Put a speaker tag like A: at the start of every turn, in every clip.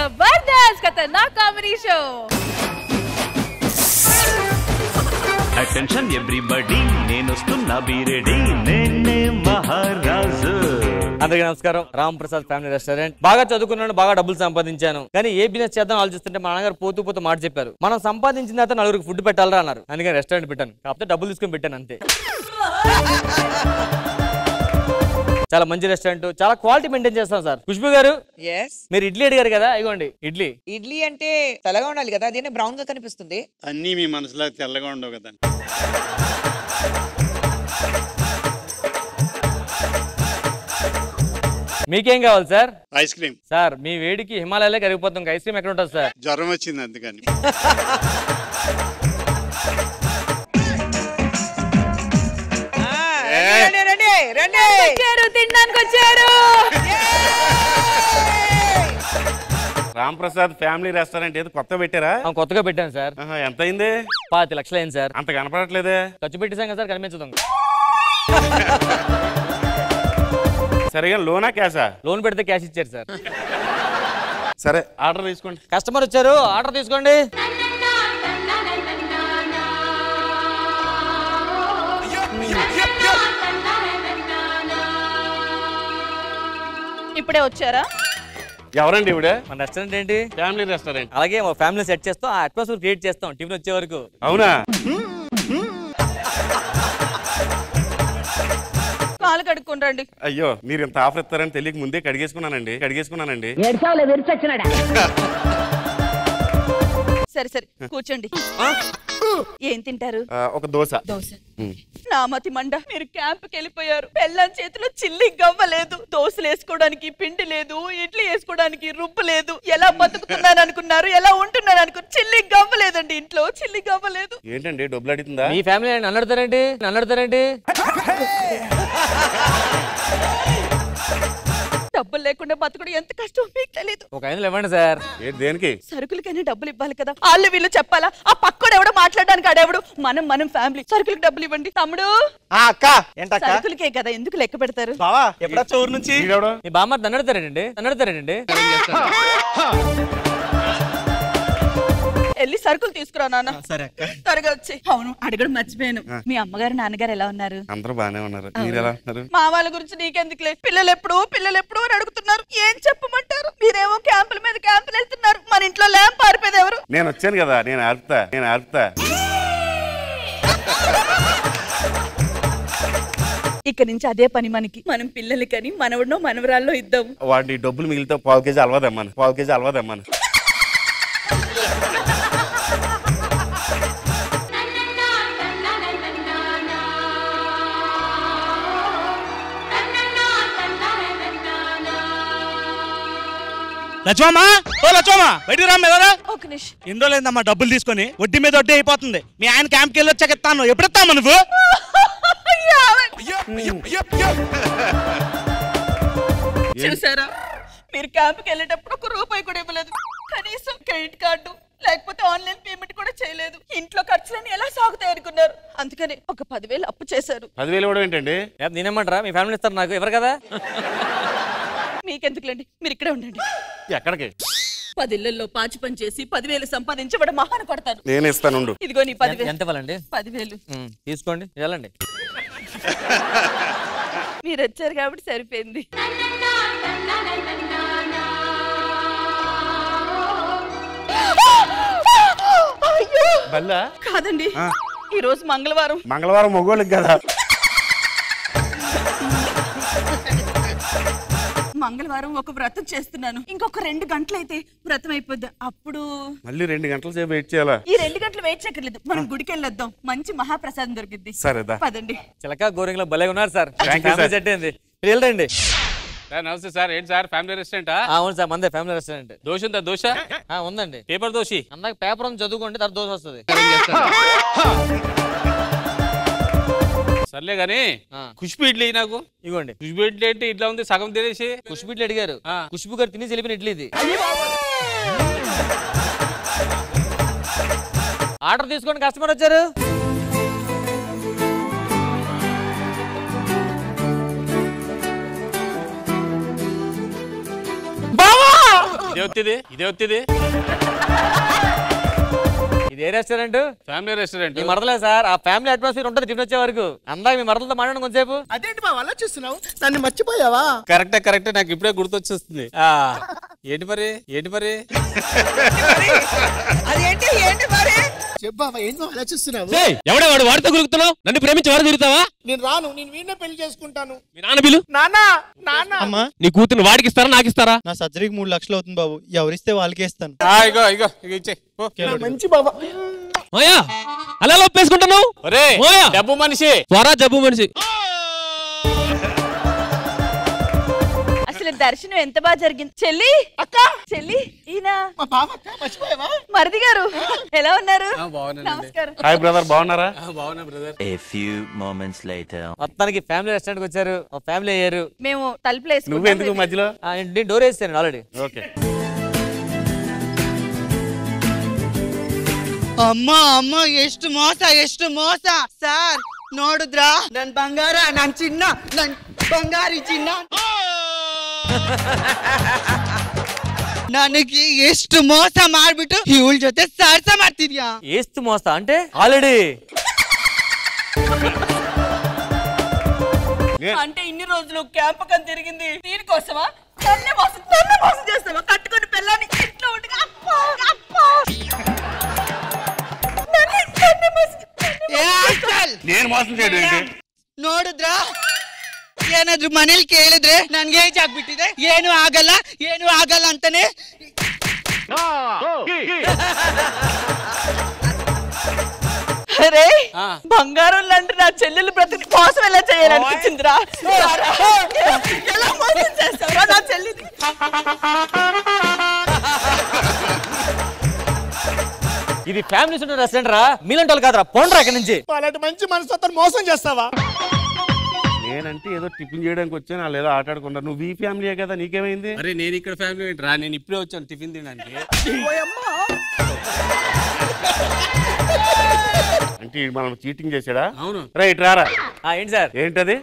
A: जबरदस्त खतरनाक comedy show.
B: Attention everybody, నేనొస్తున్నా బీ రెడీ, నేనే మహారాజు.
C: అందరికీ నమస్కారం. Ram Prasad family restaurant. బాగా చదువుకున్నాను, బాగా డబ్బులు సంపాదించాను, కానీ ఏ బిజినెస్ చేద్దాం ఆలోచిస్తుంటే మా నాన్నగారు పోతూ మాట చెప్పారు. మనం సంపాదించిన తర్వాత నలుగురికి ఫుడ్ పెట్టాలరా అన్నారు. అందుకని రెస్టారెంట్ పెట్టాను. కాకపోతే డబ్బులు తీసుకొని పెట్టాను అంతే. చాలా మంచి రెస్టారెంట్, చాలా క్వాలిటీ మెయింటైన్ చేస్తాం సార్. ఖుష్బూ గారు, మీరు ఇడ్లీ అడిగారు కదా, ఇగోండి ఇడ్లీ.
D: ఇడ్లీ అంటే తెల్లగా ఉండాలి కదా, అదేనా బ్రౌన్ గా కనిపిస్తుంది?
E: అన్ని మీ మనసులో తెల్లగా ఉండవు కదా.
C: మీకేం కావాలి సార్?
E: Ice cream.
C: సార్ మీ వేడికి హిమాలయాలే కరిగిపోతాం, ఐస్ క్రీమ్ ఎక్కడ ఉంటుంది సార్?
E: జ్వరం వచ్చింది అందుకని.
A: తినడానికి వచ్చారు.
E: రామ్ ప్రసాద్ ఫ్యామిలీ రెస్టారెంట్ ఏదో కొత్త పెట్టారా?
C: కొత్తగా పెట్టాను సార్.
E: ఎంత అయింది?
C: 5 లక్షలు అయింది సార్.
E: అంత కనపడట్లేదే.
C: ఖర్చు పెట్టేసాం కదా సార్, కనిపించదు.
E: సరిగా లోనా క్యాషా?
C: లోన్ పెడితే క్యాష్ ఇచ్చారు సార్.
E: సరే ఆర్డర్ తీసుకోండి.
C: కస్టమర్ వచ్చారు, ఆర్డర్ తీసుకోండి.
A: ఇప్పుడే వచ్చారా?
E: ఎవరండి ఇవిడ?
C: మన రెస్టారెంట్ ఏంటి?
E: Family restaurant.
C: అలాగే మా ఫ్యామిలీ సెట్ చేస్తాం, ఆ అట్మాస్ఫియర్ క్రియేట్ చేస్తాం టిఫిన్ వచ్చే వరకు.
E: అవునా?
A: కాలు కడుక్కొని రండి.
E: అయ్యో, మీరు ఇంత ఆఫర్ ఇస్తారని తెలియక ముందే కడిగేసుకున్నానండి.
A: సరే సరే కూర్చోండి. ఏం తింటారు?
E: ఒక దోశ.
A: దోశ. నామతి మండ, మీరు క్యాంప్ కి వెళ్ళిపోయారు. పెళ్ళాం చేతిలో చిల్లి గవ్వలేదు, దోశలు వేసుకోవడానికి పిండి లేదు, ఇడ్లీ వేసుకోవడానికి రుబ్బు లేదు. ఎలా బతుకుతున్నాను అనుకున్నారు, ఎలా ఉంటున్నాను అనుకున్నారు? చిల్లి గవ్వలేదండి ఇంట్లో, చిల్లి గవ్వలేదు.
E: ఏంటండి డబ్బులు అడుగుతుందా?
C: మీ ఫ్యామిలీ నన్ను అడుగుతారేంటి?
A: డబ్బులు లేకుండా బతుకుడు ఎంత కష్టం మీకు తెలీదు.
C: ఒక 500 ఇవ్వండి సార్.
E: దేనికి?
A: సరుకులకైనా డబ్బులు ఇవ్వాలి కదా. వాళ్ళు వీళ్ళు చెప్పాలా? ఆ పక్కడు ఎవడో మాట్లాడడానికి ఆడేవాడు. మనం ఫ్యామిలీ, సరుకులకు డబ్బులు ఇవ్వండి. తమ్ముడు, సరుకులకే కదా, ఎందుకు లెక్క పెడతారు?
C: మీ బామ్మ నన్ను అడుగుతారేంటి?
A: వెళ్ళి సరుకులు తీసుకురా నాన్న. త్వరగా వచ్చి. అవును, అడగడం మర్చిపోయాను. మీ అమ్మగారు నాన్నగారు ఎలా ఉన్నారు?
E: అందరూ బానే ఉన్నారు. మీరు ఎలా ఉన్నారు?
A: మా వాళ్ళ గురించి నీకెందుకులే. పిల్లలు ఎప్పుడు అని అడుగుతున్నారు. ఏం చెప్పమంటారు? మీరేమో క్యాంపుల మీద క్యాంపులు వెళ్తున్నారు. మన ఇంట్లో ల్యాంప్ పారిపోయేది ఎవరు?
E: నేను వచ్చాను కదా, నేను ఆర్పుతా.
A: ఇక నుంచి అదే పని మనకి. మనం పిల్లలకని మనవడనో మనవరాల్లో ఇద్దాం.
E: వాడి డబ్బులు మిగిలితే 1/2 కేజీ అలవాదమ్మను.
F: లక్ష్మమ్మ, బయటికి రామ్మ. ఎవరా?
A: ఒక నిమిషం.
F: ఎన్ని రోజులైందమ్మా డబ్బులు తీసుకొని? వడ్డీ మీద వడ్డీ అయిపోతుంది. మీ ఆయన క్యాంప్కి వెళ్ళి వచ్చాక ఇస్తాను. ఎప్పుడు ఇస్తామా నువ్వు?
A: చూసారా, మీరు క్యాంప్కి వెళ్ళేటప్పుడు 1 రూపాయి కూడా ఇవ్వలేదు. కనీసం క్రెడిట్ కార్డు లేకపోతే ఆన్లైన్ పేమెంట్ కూడా చేయలేదు. ఇంట్లో ఖర్చులన్నీ ఎలా సాగుతాయి అనుకున్నారు? అందుకని ఒక 10,000 అప్పు చేశారు.
E: 10,000 కూడా ఏంటండి?
C: నేనేమంటారా, మీ ఫ్యామిలీ ఇస్తారు, నాకు ఎవరు కదా.
A: మీకెందుకులేండి, మీరు ఇక్కడే ఉండండి.
E: ఎక్కడికి?
A: 10 ఇళ్లలో పాచి పని చేసి 10,000 సంపాదించి వాడు మహాను కొడతాను.
E: నేను ఇస్తాను.
A: ఇదిగో నీ 10,000.
C: ఎంత ఇవ్వాలండి?
A: 10,000
C: తీసుకోండి, వెళ్ళండి.
A: మీరు వచ్చారు కాబట్టి సరిపోయింది. కాదండి, ఈ రోజు మంగళవారం
E: మగోళ్ళకి కదా.
A: మంగళవారం ఒక వ్రతం చేస్తున్నాను. ఇంకొక 2 గంటలైతే వ్రతం అయిపోద్ది. అప్పుడు
E: మళ్ళీ 2 గంటల సేపు వెయిట్ చేయాలా?
A: ఈ 2 గంటలు వెయిట్ చేయక్కర్లేదు, మనం గుడికి వెళ్ళొద్దాం. మంచి మహాప్రసాదం దొరికింది.
E: సరేదా,
A: పదండి.
C: చిలక గోరింగ్లో భలే ఉన్నారు సార్. సెట్ అయింది. వెళ్ళండి.
G: నమస్తే సార్. ఏంటి సార్ ఫ్యామిలీ రెస్టారెంటా?
C: అవును సార్, మందే ఫ్యామిలీ రెస్టారెంట్.
G: దోశ ఉందా? దోశ
C: ఉందండి.
G: పేపర్ దోశ.
C: అందాక పేపర్ ఉంది, చదువుకోండి, తర్వాత దోశ వస్తుంది.
G: సర్లే గానీ ఖుష్బూ ఇడ్లీ నాకు
C: ఇవ్వండి.
G: ఖుష్బూ ఇడ్లీ అంటే ఇట్లా ఉంది, సగం తినేసి.
C: ఖుష్బూ ఇడ్లీ అడిగారు, ఖుష్బూ గారు తినేసి వెళ్ళిపోయిన ఇడ్లీ ఇది. ఆర్డర్ తీసుకోండి, కస్టమర్ వచ్చారు.
G: ఇదే వచ్చింది
C: ఇదే రెస్టారెంట్
G: ఫ్యామిలీ రెస్టారెంట్
C: మీ మరదలే సార్. ఆ ఫ్యామిలీ అట్మాస్ఫియర్ ఉంటుంది టిఫిన్ వచ్చే వరకు. అందాక మీ మరదలతో మాట్లాడడం కొంచెంసేపు.
H: అదేంటి బావ అలా చూస్తున్నావు? నన్ను మర్చిపోయావా?
G: కరెక్టే నాకు ఇప్పుడే గుర్తొచ్చేస్తుంది. ఏంటి మరి
D: అదేంటి ఏంటి మరి
H: చెప్పావా ఏంటి బావ అలా చూస్తున్నావు?
F: ఎవడే వాడు వాడితో గురుకుతున్నావు? నన్ను ప్రేమించి వాడు తిరుగుతావా?
H: నేను రాను, నేను వీడినే పెళ్లి చేసుకుంటాను.
F: మీ నాన్న బిలు
H: నానా నానా
I: అమ్మా
F: నీ కూతురు వాడికి ఇస్తారా నాకు ఇస్తారా?
I: నా సర్జరీకి 3 లక్షలు అవుతుంది బాబు, ఎవరిస్తే వాళ్ళకే ఇస్తాను.
G: ఇగో ఇచ్చే
H: మంచి బావ.
F: ఓయా అలా ఒప్పేసుకుంటున్నావు? ఓయా
G: డబ్బు మనిషి
F: త్వర జబ్బు మనిషి.
A: అసలు దర్శనం ఎంత బాగా జరిగింది. చెల్లి
H: అక్క
A: చెల్లి ఈయన
H: మా బావ అక్క మర్చిపోయావా?
A: మరిది గారు ఎలా ఉన్నారు?
G: బాగున్నానండి.
A: నమస్కారం.
E: హాయ్ బ్రదర్, బాగున్నారా?
G: బాగున్నా brother.
B: A few moments later.
C: మొత్తానికి ఫ్యామిలీ రెస్టారెంట్ కి వచ్చారు, ఫ్యామిలీ అయ్యారు.
A: మేము తలుపులు
E: నువ్వెందుకు మధ్యలో?
C: నేను డోర్ వేసాను ఆల్రెడీ.
E: ఓకే.
I: ಅಮ್ಮ ಎಷ್ಟು ಮೋಸ ಸರ್ ನೋಡಿದ್ರಾ ನನ್ ಬಂಗಾರ ನನ್ ಚಿನ್ನ ನನ್ ಬಂಗಾರಿ ಚಿನ್ನ ನನಗೆ ಎಷ್ಟು ಮೋಸ ಮಾಡ್ಬಿಟ್ಟು ಇವಳ ಜೊತೆ ಸರ್ಸ ಮಾಡ್ತಿದ್ಯಾ?
C: ఏస్తు మోస్తా అంటే ఆల్రెడీ
A: అంటే ఇన్ని రోజులు క్యాంప్ కని తిరిగింది దీనికోసమా? నన్నే మోసం చేస్తావా? కట్టుకొని పిల్లని ఇంట్లో ఉండగా
E: నేను మోసం చేయడం ఏంటి?
I: ನೋಡಿದ್ರಾ ಏನಾದ್ರು ಮನೇಲಿ ಕೇಳಿದ್ರೆ ನನ್ಗೆ ಏಜ್ ಆಗ್ಬಿಟ್ಟಿದೆ, ಏನು ಆಗಲ್ಲ ಅಂತಾನೆ.
A: అరే బంగారం లాంటి నా చెల్లెలు బ్రతికి మోసం ఎలా చేయాలనిపించిందిరా? ఎలా మోసం చేస్తావురా నా చెల్లిని?
C: ఇది ఫ్యామిలీ సెంటర్ రెస్టారెంట్ రా, మీలాంటి వాళ్ళు కాదురా, పోండ్రా ఇక్కడి నుంచి.
H: అలాంటి మంచి మనసుతో మోసం చేస్తావా?
E: నేనంటే ఏదో టిఫిన్ చేయడానికి వచ్చాను, వాళ్ళు ఏదో ఆటాడుకున్నారు. నువ్వు ఈ ఫ్యామిలీయే కదా, నీకేమైంది?
G: అరే నేను ఇక్కడ ఫ్యామిలీ ఏంటి రా, నేను ఇప్పుడే వచ్చాను టిఫిన్ తినడానికి.
E: అంటే మనం చీటింగ్ చేసాడా?
G: అవును.
E: రైట్ రారా.
C: ఏంటి సార్?
E: ఏంటది?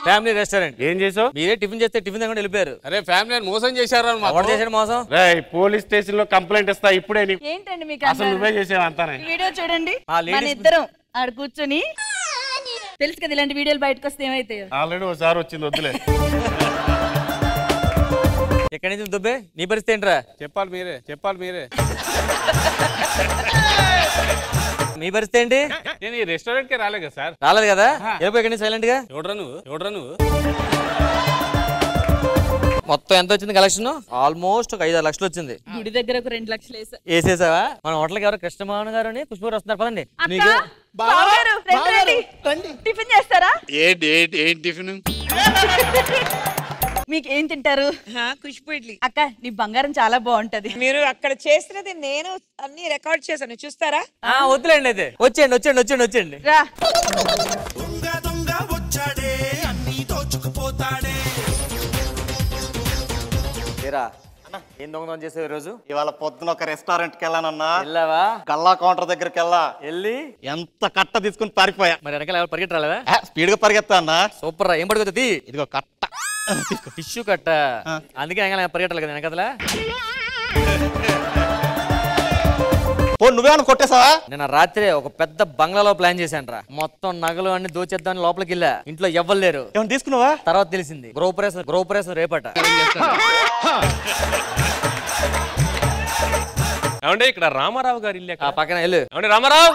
C: Family restaurant.
E: ఏం చేసావు?
C: మీరే టిఫిన్ చేస్తే టిఫిన్ దగ్గర వెళ్ళిపోయారు.
G: అరే ఫ్యామిలీ మోసం చేశారు.
C: ఎవరు చేశాడు మోసం?
E: రై పోలీస్ స్టేషన్ లో కంప్లైంట్ ఇస్తా ఇప్పుడే.
A: ఏంటండి మీకు
E: అసలు నువ్వే చేసావు అంతానే.
A: వీడియో చూడండి,
C: ఆ ladies-
A: మన ఇద్దరం ఆడ కూర్చొని తెలుసు కదా ఇలాంటి వీడియోలు బయటకు వస్తే ఏమైతాయో.
E: ఆల్రెడీ ఒకసారి వచ్చింది, వద్దులే.
C: ఎక్కడి నుంచి దుబ్బే? నీ పరిస్థితి ఏంట్రా?
G: చెప్పాలి మీరే.
C: మీ పరిస్థితి ఏంటి?
G: నేను ఈ రెస్టారెంట్ కే రాలే కదా సార్.
C: రాలేదు కదా, వెళ్ళిపోయి ఎక్కడి నుంచి సైలెంట్ గా.
G: ఎవడ్రా నువ్వు
C: మొత్తం ఎంత వచ్చింది కలెక్షన్? ఆల్మోస్ట్ 5-6 లక్షలు వచ్చింది.
A: గుడి దగ్గర ఒక 2 లక్షలు వేసా.
C: వేసేసావా? మన హోటల్కి ఎవరు కృష్ణమోహన్ గారు అని పుష్పగారు వస్తున్నారు, పదండి.
A: అక్క, బావగారు, రండి. టిఫిన్ చేస్తారా?
G: ఏంటి టిఫిన్?
A: మీకు ఏం తింటారు?
D: ఖుష్బు ఇడ్లీ.
A: అక్క నీ బంగారం చాలా బాగుంటది.
D: మీరు అక్కడ చేసినది నేను అన్ని రికార్డ్ చేశాను, చూస్తారా?
C: వద్దులేండి అయితే. వచ్చేయండి.
A: రా.
C: ఏం దొంగతనం చేసావు ఈ రోజు?
J: ఇవాళ పొద్దున ఒక రెస్టారెంట్ కి వెళ్ళానన్నా.
C: వెళ్ళావా?
J: గల్లా కౌంటర్ దగ్గరికి వెళ్ళి ఎంత కట్ట తీసుకుని పారిపోయా.
C: మరి వెనకాల ఎవరు పరిగెట్ రాలేదా?
J: స్పీడ్ గా పరిగెత్తా అన్నా.
C: సూపర్ రా. ఏం పడుతుంది?
J: ఇదిగో కట్ట.
C: టిష్యూ కట్ట. అందుకే వెనకాల పరిగెట్టాలి కదా వెనకదలా.
J: నువ్వేమన్నా కొట్టేసావా?
C: నేను రాత్రి ఒక పెద్ద బంగ్లాలో ప్లాన్ చేశాను రా. మొత్తం నగలు అన్ని దోచేద్దాం లోపలికి వెళ్ళా. ఇంట్లో ఎవ్వరు లేరు.
J: ఏమన్నా తీసుకున్నావా?
C: తర్వాత తెలిసింది గృహప్రవేశం రేపట.
G: ఏమంటే ఇక్కడ రామారావు గారి ఇల్లు
C: ఆ పక్కన వెళ్ళు.
G: ఏమంటే రామారావు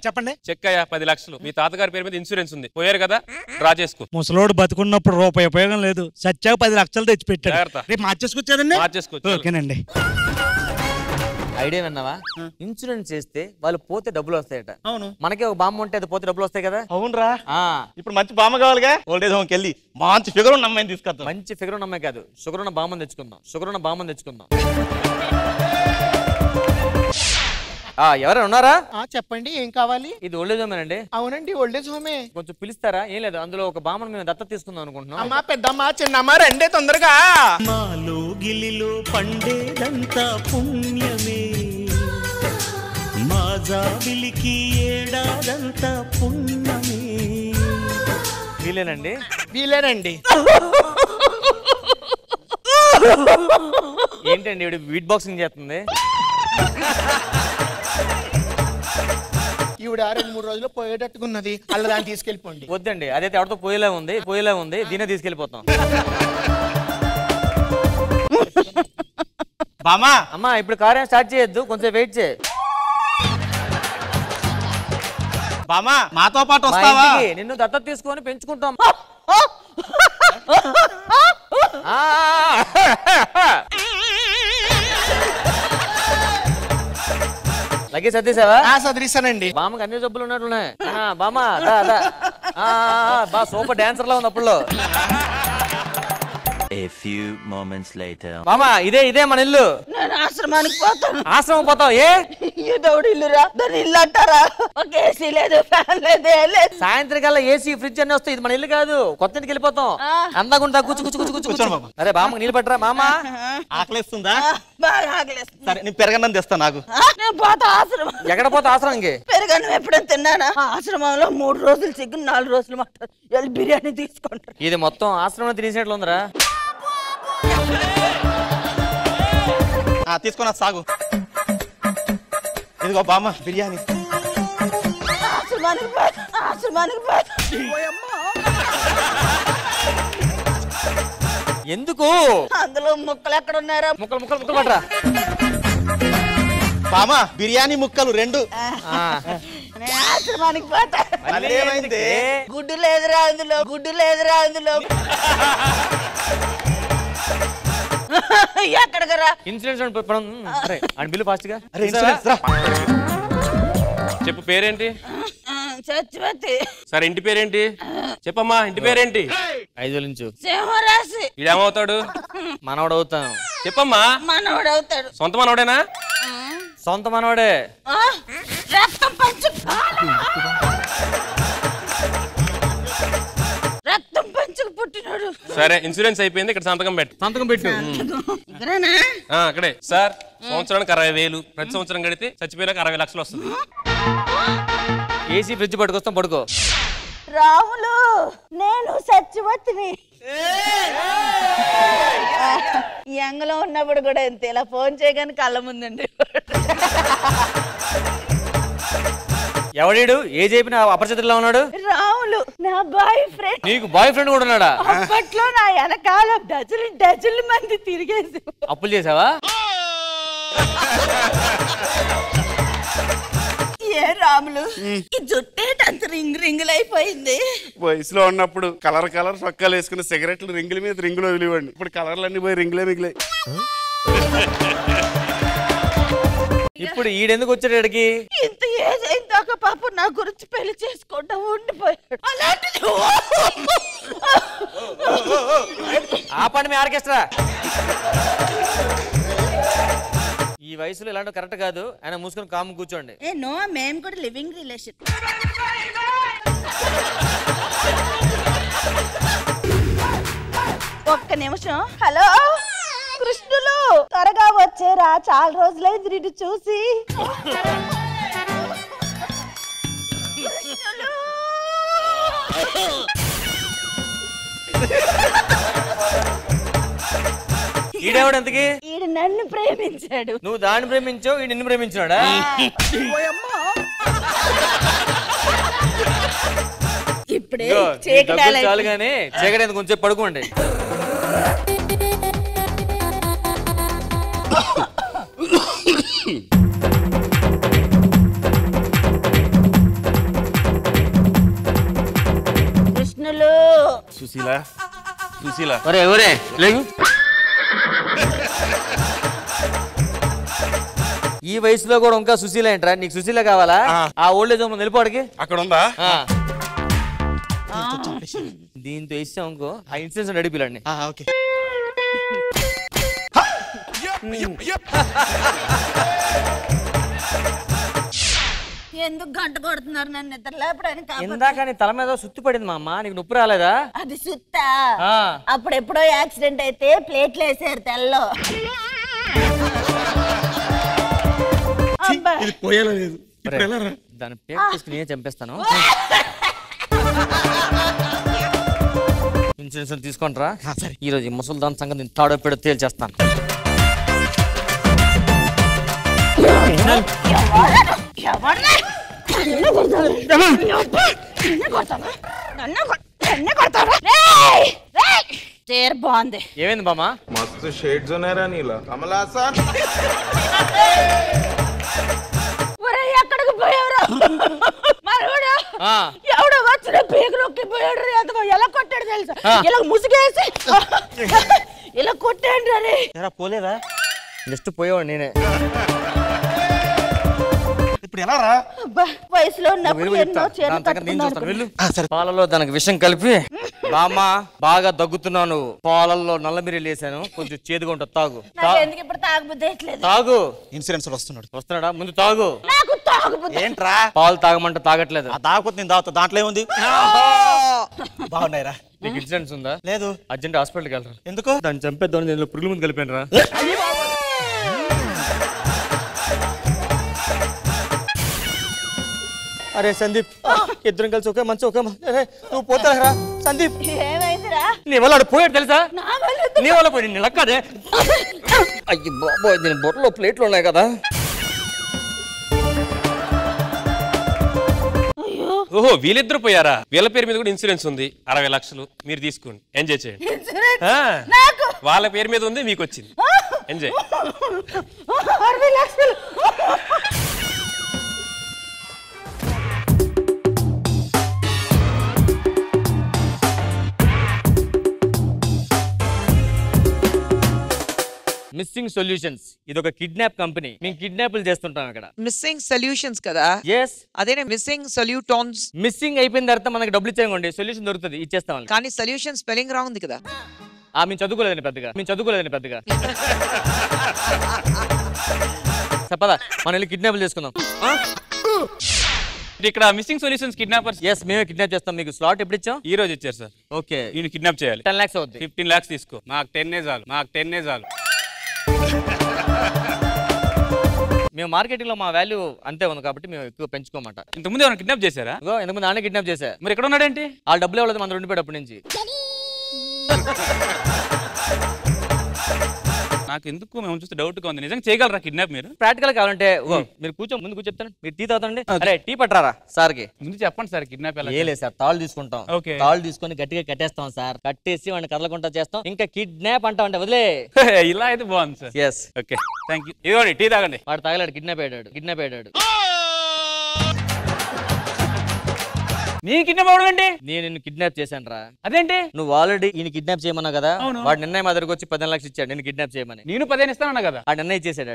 F: చెప్పండి.
G: చెక్ అయ్యా 10 లక్షలు. మీ తాతగారి పేరు మీద ఇన్సూరెన్స్ ఉంది, పోయారు కదా, డ్రా చేసుకో.
F: ముసలోడు బతుకున్నప్పుడు రూపాయి ఉపయోగం లేదు, సచ్చాక 10 లక్షలు తెచ్చి పెట్టాడు.
G: జాగ్రత్త.
F: రేపు మార్చేసుకోవచ్చాదండి. ఓకేనండి.
C: ఐడియా విన్నావా? ఇన్సూరెన్స్ చేస్తే వాళ్ళు పోతే డబ్బులు వస్తాయట.
J: అవును.
C: మనకే ఒక బామ్మ ఉంటే అది పోతే డబ్బులు వస్తాయి కదా.
J: అవునరా. ఇప్పుడు మంచి బామ్మ కావాలిగా. ఓల్డేజ్ హోమ్కి వెళ్ళి మంచి ఫిగర్ ఉన్న అమ్మాయిని తీసుకొద్దాం.
C: మంచి ఫిగర్ ఉన్న అమ్మాయి కాదు, షుగర్ ఉన్న బామ్మని తెచ్చుకుందాం. ఎవరైనా ఉన్నారా?
H: చెప్పండి, ఏం కావాలి?
C: ఇది ఓల్డేజ్ హోమ్ అండి.
H: అవునండి, ఓల్డేజ్ హోమే.
C: కొంచెం పిలుస్తారా? ఏం లేదు, అందులో ఒక బామ్మను మేము దత్తత తీసుకుందాం అనుకుంటున్నాం.
H: అమ్మా, పెద్దమ్మా, చిన్నమ్మా, రండి తొందరగా.
B: మాలో గిలిలో పండేదంతా పుణ్యమే, మా జాబిలికి ఏడాదంతా పుణ్యమే.
C: వీలేనండి?
H: వీలేనండి.
C: ఏంటండి ఇవి బీట్ బాక్సింగ్ చేస్తుంది?
H: ఈవిడ 2-3 రోజులు పోయేటట్టుకున్నది. అల్ల దాన్ని తీసుకెళ్ళిపోండి.
C: వద్దండి, అదైతే ఎవరితో పోయేలా ఉంది, దీనే తీసుకెళ్ళిపోతాం.
J: బామా
C: అమ్మా ఇప్పుడు కార్యం స్టార్ట్ చేయొద్దు, కొంచెం వెయిట్ చేయి.
J: బామా మాతో పాటు
C: మా
J: వస్తావా?
C: ఇంటికి నిన్ను దత్తత తీసుకొని పెంచుకుంటాం. లగేజ్ సర్దేశావా?
H: సదిరిస్తానండి.
C: బామ్మకి అన్ని జబ్బులు ఉన్నట్లున్నాయి. బామా బా సూపర్ డాన్సర్ లా ఉంది అప్పుడు.
B: A few moments later.
C: బామా ఇదే మన ఇల్లు.
A: నేను ఆశ్రమానికి పోతాను.
C: ఆశ్రమం పోతావు? ఏ
A: దౌడు ఇల్లురా, దాని ఇల్లు అంటారా? ఒక ఏసీ లేదు, ఫ్యాన్ లేదు, ఏం లేదు.
C: సాయంత్రం కల్లా ఏసీ ఫ్రిడ్జ్ అన్ని వస్తాయి. ఇది మన ఇల్లు కాదు, కొత్త ఇంటికి వెళ్ళిపోతాం. అందాకుండా కూర్చు. అరే బామ్మ నీళ్ళు పట్టరా. మామా
J: ఆకలిస్తుందా?
A: బాగా ఆకలిస్తుంది.
J: సరే నేను పెరగన్నం తెస్తా నాకు.
A: నేను పోతా ఆశ్రమం.
C: ఎక్కడ పోతా ఆశ్రమంకి?
A: పెరుగన్నం ఎప్పుడైనా తిన్నానా? ఆశ్రమంలో 3 రోజులు చికెన్, 4 రోజులు మటన్, వెళ్ళి బిర్యానీ తీసుకుంటారు.
C: ఇది మొత్తం ఆశ్రమంలో తినేసినట్లు ఉందిరా.
J: తీసుకున్నా సాగు. ఇదిగో బామ్మ బిర్యానీ.
A: ఆశ్రమానికి పోతా.
C: ఎందుకు?
A: అందులో ముక్కలు ఎక్కడ ఉన్నారా?
C: ముక్కలు పట్టరా.
J: బామ్మ బిర్యానీ ముక్కలు 2.
A: నేను ఆశ్రమానికి పోతా.
J: ఏమైంది?
A: గుడ్డు లేదురా అందులో. ఎక్కడికి రా?
C: ఇన్సూరెన్స్ బిల్లు ఫాస్ట్ గా.
G: చెప్పు పేరేంటి?
A: చచ్చిపోతే.
G: సరే ఇంటి పేరేంటి? చెప్పమ్మా ఇంటి పేరేంటి?
C: 5 నుంచి
A: సింహరాశి.
G: ఇదేమవుతాడు?
C: మనవడు అవుతాను.
G: చెప్పమ్మా.
A: మనవడు అవుతాడు.
G: సొంత మనవడేనా?
C: సొంత మనవడే.
A: రక్తం పంచుకు పుట్టినాడు.
G: సరే ఇన్సూరెన్స్ అయిపోయింది, ఇక్కడ సంతకం పెట్టు. అక్కడే. సార్ సంవత్సరానికి 60,000, ప్రతి సంవత్సరం కడితే చచ్చిపోయినాక 60 లక్షలు వస్తుంది.
C: ఏసీ ఫ్రిడ్జ్ పట్టుకొస్తాం, పడుకో.
A: రాములు నేను సచ్చివతిని. యంగ్లో ఉన్నప్పుడు కూడా ఎంత ఇలా ఫోన్ చేయగానే కళ్ళ ముందండి.
C: ఎవడీడు? ఏ చెప్పిన అపరిచితుల్లో ఉన్నాడు?
A: రాములు నా బాయ్ ఫ్రెండ్.
C: నీకు బాయ్ ఫ్రెండ్ కూడా ఉన్నాడా?
A: అప్పట్లో నా వెనకాల డజన్ల మంది తిరిగేసి.
C: అప్పులు చేసావా?
A: ఏ రాములు ఈ జుట్టేటంత రింగులు అయిపోయింది.
E: వయసులో ఉన్నప్పుడు కలర్ సొక్కాలు వేసుకున్న సిగరెట్లు రింగుల మీద రింగులు వదిలేవాడిని. ఇప్పుడు కలర్లు అన్ని పోయి రింగులే మిగిలాయి.
C: ఇప్పుడు ఈడెందుకు వచ్చాడు ఇక్కడికి?
A: ఇంత ఏజ్ అయిన దాకా పాప నా గురించి పెళ్లి చేసుకుంటా ఉండిపోయాడు. అలాంటిది
C: ఆపండి మీ ఆర్కెస్ట్రా. ఈ వయసులో ఇలాంటి కరెక్ట్ కాదు. ఆయన మూసుకొని కాము కూర్చోండి.
A: నో, మేము కూడా లివింగ్ రిలేషన్. ఒక్క నిమిషం. హలో కృష్ణులు, త్వరగా వచ్చేరా, చాలా రోజులైంది నిన్ను చూసి.
C: ఈడేవాడు ఎంతకి?
A: ఈడు నన్ను ప్రేమించాడు.
C: నువ్వు దాన్ని ప్రేమించావు, ఈ నిన్ను ప్రేమించాడా?
A: ఇప్పుడే
C: చాలు గానీ చీకటి కొంచెం పడుకోండి.
A: కృష్ణులు.
E: సుశీల
C: ఒరే లేవు. ఈ వయసులో కూడా ఇంకా సుశీల ఏంట్రా? నీకు సుశీల కావాలా? ఆ ఓల్డ్ ఏజ్ హోమ్ నిలిపోడికి
E: అక్కడ ఉందా?
C: దీంతో ఇస్తాం ఇంకో ఆ ఇన్సూరెన్స్ రెడీ పిల్లండి.
J: ఓకే.
A: ఎందుకు గంట కొడుతున్నారు నన్ను నిద్ర లేపడానికి?
C: ఇందాక నీ తల మీద సుత్తి పడింది మా అమ్మ, నీకు నొప్పి రాలేదా?
A: అది సుత్తా. అప్పుడు ఎప్పుడో యాక్సిడెంట్ అయితే ప్లేట్లు వేసారు తెల్లో.
J: ఇది పోయేలా లేదు.
C: దాని పేరు తీసుకుని నేనే చంపేస్తాను. ఇన్సూరెన్స్ తీసుకుంటారా? ఈ రోజు ముసల్దాన్ సంగతి తాడో పెడో తేల్చేస్తాను.
A: చీర బాగుంది.
C: ఏమైంది బామ్మ?
K: మస్తు షేడ్స్ ఉన్నారా నీలో కమలాసా.
A: ఎక్కడికి పోయావురా? ఎవడో వచ్చిన పీకలోకి పోయాడు. ఎలా కొట్టాడు తెలుసా? ఇలా ముసుగేసి ఇలా కొట్టాడు రే.
C: పోలేదా? జస్ట్ పోయేవాడు నేనే.
J: ఇప్పుడు ఎలా రా?
A: వయసులో ఉన్నప్పుడు ఎన్నో చీరలు కట్టుకున్నాను.
C: పాలలో దానికి విషం కలిపి బామ్మ బాగా దగ్గుతున్నావు నువ్వు. పాలల్లో నల్లమిరి లేసాను, కొంచెం చేదుగా ఉంటుంది, తాగు.
A: ఎందుకు ఇప్పుడు తాగబుద్ధి
C: తాగు.
J: ఇన్సూరెన్స్ వస్తున్నాడా? ముందు
C: తాగు.
A: నాకు తాగబుద్ధి.
J: ఏంట్రా
C: పాలు తాగమంటే తాగట్లేదు.
J: తాగకపోతే నేను తాగుతా. దాంట్లో ఏముంది? బాగున్నాయిరా.
C: నీకు ఇన్సూరెన్స్ ఉందా?
J: లేదు.
C: అర్జెంట్ హాస్పిటల్కి వెళ్ళరా.
J: ఎందుకు?
C: దాన్ని చంపేద్దామని నేను పురుగుల ముందు కలిపాను రా. అరే సందీప్, ఇద్దరం కలిసి ఒకే మంచి ఒకే నువ్వు పోతారా సందీప్?
A: ఏమైందిరా?
C: నీ వల్ల పోయాడు తెలుసా? నీ వల్ల పోయి నీ లక్కదే. అయ్యి బాబోయ్, దీని బొట్టలో ప్లేట్లు ఉన్నాయి కదా.
G: ఓహో, వీళ్ళిద్దరు పోయారా? వీళ్ళ పేరు మీద కూడా ఇన్సూరెన్స్ ఉంది, 60 లక్షలు. మీరు తీసుకోండి, ఎంజాయ్ చేయండి. వాళ్ళ పేరు మీద ఉంది, మీకు వచ్చింది, ఎంజాయ్.
A: 60 లక్షలు.
C: మిస్సింగ్ సొల్యూషన్స్ ఇది ఒక కిడ్నాప్ కంపెనీ. మేము కిడ్నాప్లు చేస్తుంటాం ఇక్కడ.
D: మిస్సింగ్ సొల్యూషన్స్ కదా?
C: ఎస్.
D: అదేనే మిస్సింగ్ సొల్యూటోన్స్.
C: మిస్సింగ్ అయిపోయిన తర్వాత మనకి డబ్బులు ఇచ్చేయండి, సొల్యూషన్ దొరుకుతుంది, ఇచ్చేస్తాం.
D: కానీ సొల్యూషన్ స్పెల్లింగ్ రాంగ్ ఉంది కదా?
C: మేము చదువుకోలేదని పెద్దగా చెప్పదా. మనం వెళ్ళి కిడ్నాప్లు చేసుకుందాం.
G: ఇక్కడ మిస్సింగ్ సొల్యూషన్స్ కిడ్నాపర్స్.
C: ఎస్, మేమే కిడ్నాప్ చేస్తాం. మీకు స్లాట్ ఎప్పుడు ఇచ్చాం?
G: ఈ రోజు ఇచ్చారు సార్.
C: ఓకే,
G: ఈయన కిడ్నాప్ చేయాలి.
C: 10 lakhs అవుతుంది.
G: 15 lakhs తీసుకో. మాకు 10 చాలు.
C: మేము మార్కెటింగ్ లో మా వాల్యూ అంతే ఉంది కాబట్టి మేము ఎక్కువ పెంచుకోమాట.
G: ఇంతకుముందు ఏమైనా కిడ్నాప్ చేశారా?
C: ఇంతకుముందు నాన్న కిడ్నాప్ చేశా.
G: మరి ఎక్కడ ఉన్నాడేంటి?
C: ఆ డబ్బులు ఇవ్వలేదు, మన ఉండిపోయాడు నుంచి.
G: నాకు ఎందుకు మేము చూస్తే డౌట్ గా ఉంది. నిజంగా చేయగలరా కిడ్నాప్ మీరు?
C: ప్రాక్టికల్ కావాలంటే మీరు ముందు కూర్చొని మీరు టీ తాగుతండి. అరే టీ పట్టరా సార్ కి
G: ముందు చెప్పండి సార్. కిడ్నాప్ ఎలా?
C: ఏ లేదు సార్, తాళ్ళు తీసుకుంటాం. తాళ్ళు తీసుకొని గట్టిగా కట్టేస్తాం సార్. కట్టేసి వాడిని కదలకుండా చేస్తాం. ఇంకా కిడ్నాప్ అంటాం అంటే వదిలే.
G: ఇలా అయితే బాగుంది sir.
C: Yes,
G: okay, thank you. ఇదిగోండి టీ తాగండి.
C: వాడు తాగలేడు, కిడ్నాప్ అయ్యాడు.
G: నీ కిడ్నాప్ అవడం ఏంటి?
C: నేను నిన్ను కిడ్నాప్ చేశాను రా.
G: అదేంటి?
C: నువ్వు ఆల్రెడీ ఈయన కిడ్నాప్ చేయమన్నావు కదా. వాడు నిన్న మా దగ్గరకు వచ్చి 15 లక్షలు ఇచ్చాడు నేను కిడ్నాప్ చేయమని.
G: నేను 15 ఇస్తానన్నా కదా.
C: ఆ నిన్న ఇచ్చేసాడు.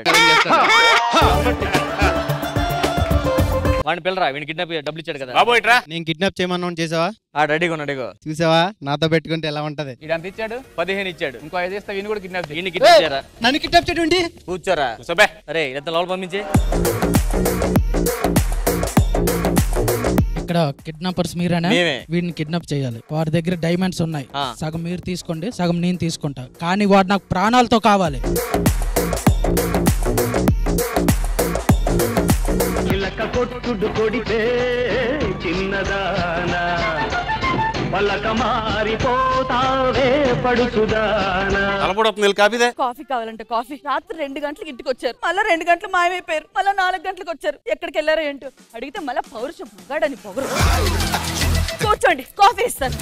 C: వాడిని పిల్లరా, వీడిని కిడ్నాప్ డబ్బులు ఇచ్చాడు కదా.
G: బాబోయ్ రా.
H: నేను కిడ్నాప్ చేయమన్నా చేసావా?
C: ఆ రెడీగా ఉన్నాడు.
H: చూసావా నాతో పెట్టుకుంటే ఎలా ఉంటది?
G: ఇదంతా ఇచ్చాడు,
C: 15 ఇచ్చాడు.
G: ఇంకో 5 ఇస్తా. వీని కూడా కిడ్నాప్ చేయి.
C: కిడ్నాప్ చేయరా?
H: నన్ను కిడ్నాప్ చేయడం
C: కూర్చోరా.
G: కూర్చోబే.
C: అరే ఎంత లోపల పంపించే.
L: ఇక్కడ కిడ్నాపర్స్ మీరేనా? వీడిని కిడ్నాప్ చేయాలి. వాడి దగ్గర డైమండ్స్ ఉన్నాయి, సగం మీరు తీసుకోండి, సగం నేను తీసుకుంటా. కానీ వాడు నాకు ప్రాణాలతో కావాలి.
A: కాఫీ కావాలంటే కాఫీ. రాత్రి 2 గంటలకు ఇంటికి వచ్చారు, మళ్ళీ 2 గంటలు మాయమైపోయారు, మళ్ళీ 4 గంటలకు వచ్చారు. ఎక్కడికి వెళ్ళారో ఏంటో అడిగితే మళ్ళీ పౌరుషం మగాడని పొగరు. కూర్చోండి, కాఫీ ఇస్తాను.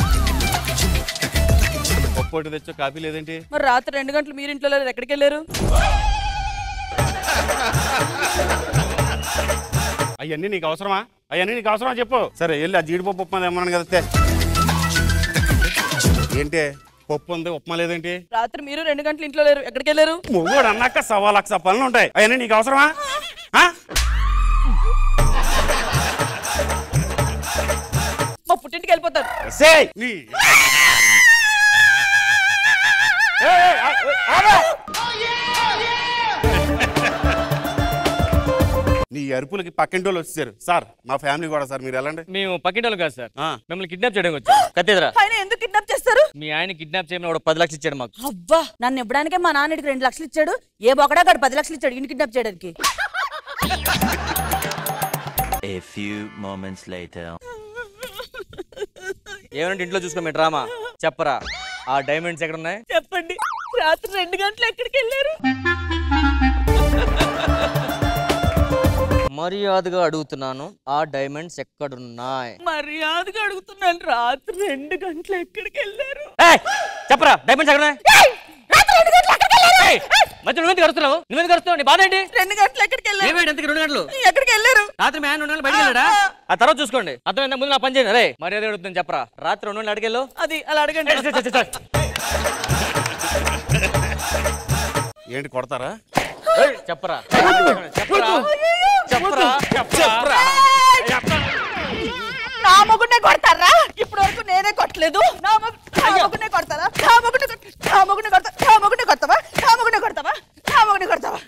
E: ఒక్కోటి తెచ్చో కాఫీ లేదేంటి?
A: మరి రాత్రి 2 గంటలు మీరు ఇంట్లో లేదు, ఎక్కడికి వెళ్ళారు?
E: అవన్నీ నీకు అవసరమా చెప్పు. సరే వెళ్ళి ఆ జీడిపప్పు ఉప్మా తెమ్మన్నాను కదా. ఏంటి పప్పు ఉంది, ఉప్మా లేదేంటి?
A: రాత్రి మీరు 2 గంటలు ఇంట్లో లేరు, ఎక్కడికి వెళ్ళారు?
E: మొగుడు అన్నాక 1.25 లక్ష పనులు ఉంటాయి. అవన్నీ నీకు అవసరమా?
A: మా పుట్టింటికి వెళ్ళిపోతారు.
E: నీ అరుపులకి పక్కింటి వాళ్ళు వచ్చారు. సార్ మా ఫ్యామిలీ కూడా సార్, మీరు వెళ్ళండి.
C: మేము పక్కింటి వాళ్ళు కాదు సార్, మిమ్మల్ని కిడ్నాప్ చేయడం వచ్చాం. కత్తెదరా.
A: ఆయన ఎందుకు కిడ్నాప్ చేస్తారు?
C: మీ ఆయన కిడ్నాప్ చేయమని వాడు 10 లక్షలు ఇచ్చాడు మాకు.
A: అబ్బా, నన్ను ఇవ్వడానికే మా నాన్నడికి 2 లక్షలు ఇచ్చాడు. ఏ బొకడా గాడు 10 లక్షలు ఇచ్చాడు ఈయన కిడ్నాప్ చేయడానికి.
B: A few moments later.
C: ఏమంటే ఇంట్లో చూసుకో డ్రామా చెప్పరా. ఆ డైమండ్స్ ఎక్కడ ఉన్నాయి
A: చెప్పండి. రాత్రి 2 గంటలు ఎక్కడికి వెళ్ళారు?
C: మర్యాదగా అడుగుతున్నాను, ఆ డైమండ్స్ ఎక్కడున్నాయి?
A: మర్యాదగా అడుగుతున్నాను, రాత్రి 2 గంటలు ఎక్కడికి వెళ్ళారు?
C: చెప్పరా, డైమండ్స్ ఎక్కడ? మధ్య నువ్వు కరుస్తున్నావు, నువ్వు కరుస్తున్నావు, నీ బాధ ఏంటి?
A: 2 గంటలు ఎక్కడికి వెళ్ళారు?
C: 2 గంటలు
A: ఎక్కడికి వెళ్ళారు?
C: రాత్రి మ్యాన్ 2 గంటలు బయటకు వెళ్ళాడా? ఆ తర్వాత చూసుకోండి. అర్థమైందా? ముందు నా పని చేయండి. అరే మర్యాద అడుగుతుంది, చెప్పరా, రాత్రి 2 గంటలు అడిగెళ్ళు.
A: అది అలా అడగండి.
E: ఏంటి కొడతారా?
C: చెప్పరా చెప్పరా చెప్పరా చెప్పరా.
A: నా మొగునే కొడతారా? ఇప్పటి వరకు నేనే కొట్టలేదు. నా మొగునే కొడతారా? నా మొగునే కొడతావా?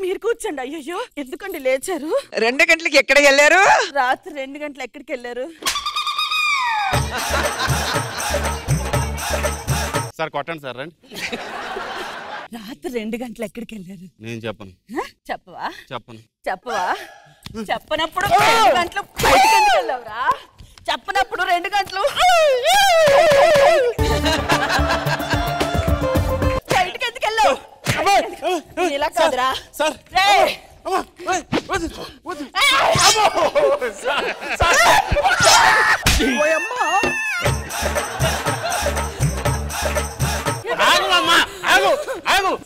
A: మీరు కూర్చోండి. అయ్యో ఎందుకండి లేచారు?
D: 2 గంటలకి ఎక్కడికి వెళ్ళారు?
A: రాత్రి 2 గంటలు ఎక్కడికి వెళ్ళారు?
E: సార్ కొట్టండి సార్, రండి.
A: రాత్రి 2 గంటలు ఎక్కడికి వెళ్ళారు?
E: నేను చెప్పను.
A: చెప్పవా?
E: చెప్పను.
A: చెప్పనప్పుడు 2 గంటలు బయటికి ఎందుకు వెళ్ళావురా? చెప్పనప్పుడు 2 గంటలు బయటికి ఎందుకు వెళ్ళావు? ఇలా కాదురా
E: సార్.